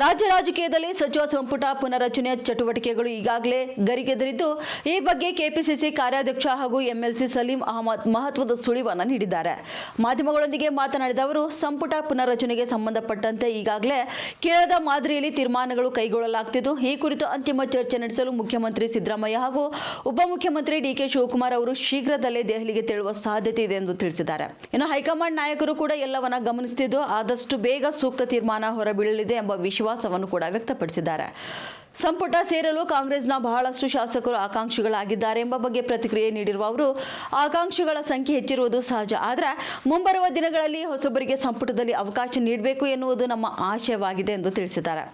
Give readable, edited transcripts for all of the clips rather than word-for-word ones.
ರಾಜ್ಯ ರಾಜಕೀಯದಲ್ಲಿ ಸಚಿವ ಸಂಪುಟ ಪುನರಚನೆ ಚಟುವಟಿಕೆಗಳು ಈಗಾಗಲೇ ಗರಿಗೆದರಿದ್ದು, ಈ ಬಗ್ಗೆ ಕೆಪಿಸಿಸಿ ಕಾರ್ಯಾಧ್ಯಕ್ಷ ಹಾಗೂ ಎಂಎಲ್ಸಿ ಸಲೀಂ ಅಹಮದ್ ಮಹತ್ವದ ಸುಳಿವನ್ನು ನೀಡಿದ್ದಾರೆ. ಮಾಧ್ಯಮಗಳೊಂದಿಗೆ ಮಾತನಾಡಿದ ಅವರು, ಸಂಪುಟ ಪುನರಚನೆಗೆ ಸಂಬಂಧಪಟ್ಟಂತೆ ಈಗಾಗಲೇ ಕೇರಳದ ಮಾದರಿಯಲ್ಲಿ ತೀರ್ಮಾನಗಳು ಕೈಗೊಳ್ಳಲಾಗುತ್ತಿದ್ದು, ಈ ಕುರಿತು ಅಂತಿಮ ಚರ್ಚೆ ನಡೆಸಲು ಮುಖ್ಯಮಂತ್ರಿ ಸಿದ್ದರಾಮಯ್ಯ ಹಾಗೂ ಉಪಮುಖ್ಯಮಂತ್ರಿ ಡಿಕೆ ಶಿವಕುಮಾರ್ ಅವರು ಶೀಘ್ರದಲ್ಲೇ ದೆಹಲಿಗೆ ತೆರಳುವ ಸಾಧ್ಯತೆ ಇದೆ ಎಂದು ತಿಳಿಸಿದ್ದಾರೆ. ಇನ್ನು ಹೈಕಮಾಂಡ್ ನಾಯಕರು ಕೂಡ ಎಲ್ಲವನ್ನ ಗಮನಿಸುತ್ತಿದ್ದು, ಆದಷ್ಟು ಬೇಗ ಸೂಕ್ತ ತೀರ್ಮಾನ ಹೊರಬೀಳಲಿದೆ ಎಂಬ ವಿಶ್ವಾಸವನ್ನು ಕೂಡ ವ್ಯಕ್ತಪಡಿಸಿದ್ದಾರೆ. ಸಂಪುಟ ಸೇರಲು ಕಾಂಗ್ರೆಸ್ನ ಬಹಳಷ್ಟು ಶಾಸಕರು ಆಕಾಂಕ್ಷಿಗಳಾಗಿದ್ದಾರೆ ಎಂಬ ಬಗ್ಗೆ ಪ್ರತಿಕ್ರಿಯೆ ನೀಡಿರುವ ಅವರು, ಆಕಾಂಕ್ಷಿಗಳ ಸಂಖ್ಯೆ ಹೆಚ್ಚಿರುವುದು ಸಹಜ, ಆದರೆ ಮುಂಬರುವ ದಿನಗಳಲ್ಲಿ ಹೊಸಬರಿಗೆ ಸಂಪುಟದಲ್ಲಿ ಅವಕಾಶ ನೀಡಬೇಕು ಎನ್ನುವುದು ನಮ್ಮ ಆಶಯವಾಗಿದೆ ಎಂದು ತಿಳಿಸಿದ್ದಾರೆ.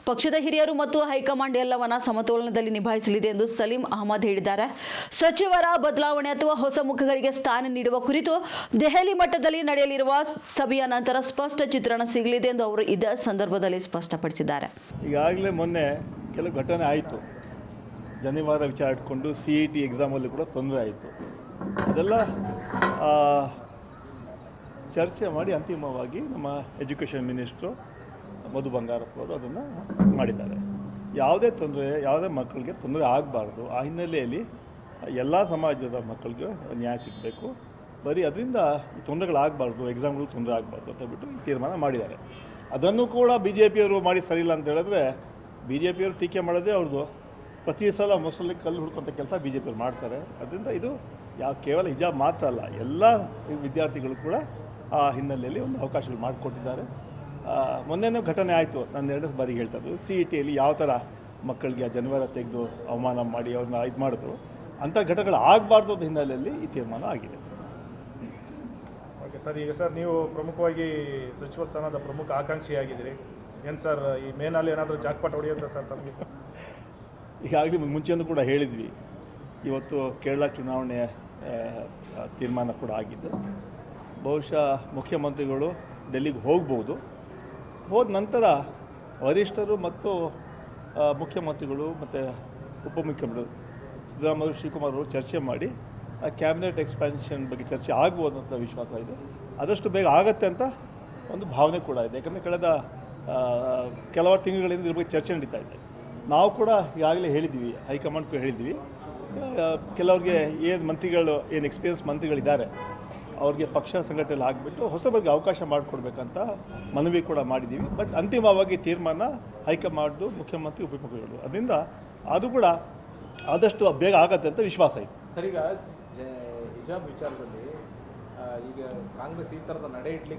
ಪಕ್ಷದ ಹಿರಿಯರು ಮತ್ತು ಹೈಕಮಾಂಡ್ ಎಲ್ಲವನ್ನ ಸಮತೋಲನದಲ್ಲಿ ನಿಭಾಯಿಸಲಿದೆ ಎಂದು ಸಲೀಂ ಅಹಮದ್ ಹೇಳಿದ್ದಾರೆ. ಸಚಿವರ ಬದಲಾವಣೆ ಅಥವಾ ಹೊಸ ಮುಖಗಳಿಗೆ ಸ್ಥಾನ ನೀಡುವ ಕುರಿತು ದೆಹಲಿ ಮಟ್ಟದಲ್ಲಿ ನಡೆಯಲಿರುವ ಸಭೆಯ ನಂತರ ಸ್ಪಷ್ಟ ಚಿತ್ರಣ ಸಿಗಲಿದೆ ಎಂದು ಅವರು ಇದೇ ಸಂದರ್ಭದಲ್ಲಿ ಸ್ಪಷ್ಟಪಡಿಸಿದ್ದಾರೆ. ಈಗಾಗಲೇ ಮೊನ್ನೆ ಕೆಲವು ಘಟನೆ ಆಯಿತು. ಜನಿವಾರ ವಿಚಾರ ಇಟ್ಕೊಂಡು CET ಎಕ್ಸಾಮಲ್ಲಿ ಕೂಡ ತೊಂದರೆ ಆಯಿತು. ಅದೆಲ್ಲ ಚರ್ಚೆ ಮಾಡಿ ಅಂತಿಮವಾಗಿ ನಮ್ಮ ಎಜುಕೇಷನ್ ಮಿನಿಸ್ಟ್ರು ಮಧು ಬಂಗಾರಪ್ಪ ಅವರು ಅದನ್ನು ಮಾಡಿದ್ದಾರೆ. ಯಾವುದೇ ಮಕ್ಕಳಿಗೆ ತೊಂದರೆ ಆಗಬಾರ್ದು. ಆ ಹಿನ್ನೆಲೆಯಲ್ಲಿ ಎಲ್ಲ ಸಮಾಜದ ಮಕ್ಕಳಿಗೆ ನ್ಯಾಯ ಸಿಗಬೇಕು. ಬರೀ ಅದರಿಂದ ತೊಂದರೆಗಳಾಗಬಾರ್ದು, ಎಕ್ಸಾಮ್ಗಳು ತೊಂದರೆ ಆಗಬಾರ್ದು ಅಂತ ಬಿಟ್ಟು ಈ ತೀರ್ಮಾನ ಮಾಡಿದ್ದಾರೆ. ಅದನ್ನು ಕೂಡ BJPಯವರು ಮಾಡಿ ಸರಿಯಿಲ್ಲ ಅಂತ ಹೇಳಿದ್ರೆ, BJPಯವರು ಟೀಕೆ ಮಾಡೋದೇ ಅವ್ರದ್ದು. ಪ್ರತಿ ಸಲ ಮೊಸರಲ್ಲಿ ಕಲ್ಲು ಹುಡ್ಕೊಂಥ ಕೆಲಸ BJPಯವರು ಮಾಡ್ತಾರೆ. ಅದರಿಂದ ಇದು ಕೇವಲ ಹಿಜಾಬ್ ಮಾತ್ರ ಅಲ್ಲ, ಎಲ್ಲ ವಿದ್ಯಾರ್ಥಿಗಳು ಕೂಡ ಆ ಹಿನ್ನೆಲೆಯಲ್ಲಿ ಒಂದು ಅವಕಾಶಗಳು ಮಾಡಿಕೊಟ್ಟಿದ್ದಾರೆ. ಮೊನ್ನೆನೂ ಘಟನೆ ಆಯಿತು, ನಾನು 2 ಬಾರಿಗೆ ಹೇಳ್ತಾ ಇದ್ದು, CETಯಲ್ಲಿ ಯಾವ ಥರ ಮಕ್ಕಳಿಗೆ ಜನಿವಾರ ತೆಗೆದು ಅವಮಾನ ಮಾಡಿ ಅವ್ರನ್ನ ಇದು ಮಾಡಿದ್ರು, ಅಂಥ ಘಟನೆಗಳು ಆಗಬಾರ್ದು ಅಂತ ಹಿನ್ನೆಲೆಯಲ್ಲಿ ಈ ತೀರ್ಮಾನ ಆಗಿದೆ. ಓಕೆ ಸರ್, ಈಗ ಸರ್ ನೀವು ಪ್ರಮುಖವಾಗಿ ಸಚಿವ ಸ್ಥಾನದ ಪ್ರಮುಖ ಆಕಾಂಕ್ಷಿಯಾಗಿದ್ದೀರಿ. ಏನು ಸರ್, ಈ ಮೇನಲ್ಲಿ ಏನಾದರೂ ಜಾಕ್ಪಾಟ್ ಹೊಡೆಯುತ್ತೆ ಸರ್ ತಮಗೆ? ಈಗಾಗಲೇ ಮುಂಚೆನೂ ಕೂಡ ಹೇಳಿದ್ವಿ. ಇವತ್ತು ಕೇರಳ ಚುನಾವಣೆ ತೀರ್ಮಾನ ಕೂಡ ಆಗಿದ್ದು, ಬಹುಶಃ ಮುಖ್ಯಮಂತ್ರಿಗಳು ಡೆಲ್ಲಿಗೆ ಹೋಗ್ಬೋದು. ಹೋದ ನಂತರ ವರಿಷ್ಠರು ಮತ್ತು ಮುಖ್ಯಮಂತ್ರಿಗಳು ಮತ್ತು ಉಪಮುಖ್ಯಮಂತ್ರಿಗಳು ಸಿದ್ದರಾಮಯ್ಯ ಶಿವಕುಮಾರ್ ಅವರು ಚರ್ಚೆ ಮಾಡಿ ಆ ಕ್ಯಾಬಿನೆಟ್ ಎಕ್ಸ್ಪ್ಯಾನ್ಷನ್ ಬಗ್ಗೆ ಚರ್ಚೆ ಆಗ್ಬೋದು ಅಂತ ವಿಶ್ವಾಸ ಇದೆ. ಆದಷ್ಟು ಬೇಗ ಆಗತ್ತೆ ಅಂತ ಒಂದು ಭಾವನೆ ಕೂಡ ಇದೆ. ಯಾಕಂದರೆ ಕಳೆದ ಕೆಲವಾರು ತಿಂಗಳಿಂದ ಇದ್ರ ಬಗ್ಗೆ ಚರ್ಚೆ ನಡೀತಾ ಇದೆ. ನಾವು ಕೂಡ ಈಗಾಗಲೇ ಹೇಳಿದ್ವಿ, ಹೈಕಮಾಂಡ್ಗೂ ಹೇಳಿದ್ವಿ, ಕೆಲವ್ರಿಗೆ ಏನು ಎಕ್ಸ್ಪೀರಿಯನ್ಸ್ ಮಂತ್ರಿಗಳಿದ್ದಾರೆ ಅವ್ರಿಗೆ ಪಕ್ಷ ಸಂಘಟನೆಯಲ್ಲಿ ಆಗಿಬಿಟ್ಟು ಹೊಸಬರಿಗೆ ಅವಕಾಶ ಮಾಡಿಕೊಡ್ಬೇಕಂತ ಮನವಿ ಕೂಡ ಮಾಡಿದ್ದೀವಿ. ಬಟ್ ಅಂತಿಮವಾಗಿ ತೀರ್ಮಾನ ಹೈಕಮಾಂಡ್ದು, ಮುಖ್ಯಮಂತ್ರಿ, ಉಪಮುಖ್ಯಮಂತ್ರಿಗಳು. ಅದರಿಂದ ಅದು ಕೂಡ ಆದಷ್ಟು ಬೇಗ ಆಗತ್ತೆ ಅಂತ ವಿಶ್ವಾಸ ಇದೆ. ಸರ್, ಈಗ ಹಿಜಾಬ್ ವಿಚಾರದಲ್ಲಿ ಈಗ ಕಾಂಗ್ರೆಸ್ ಈ ಥರದ ನಡೆ ಇಡ್ಲಿಕ್ಕೆ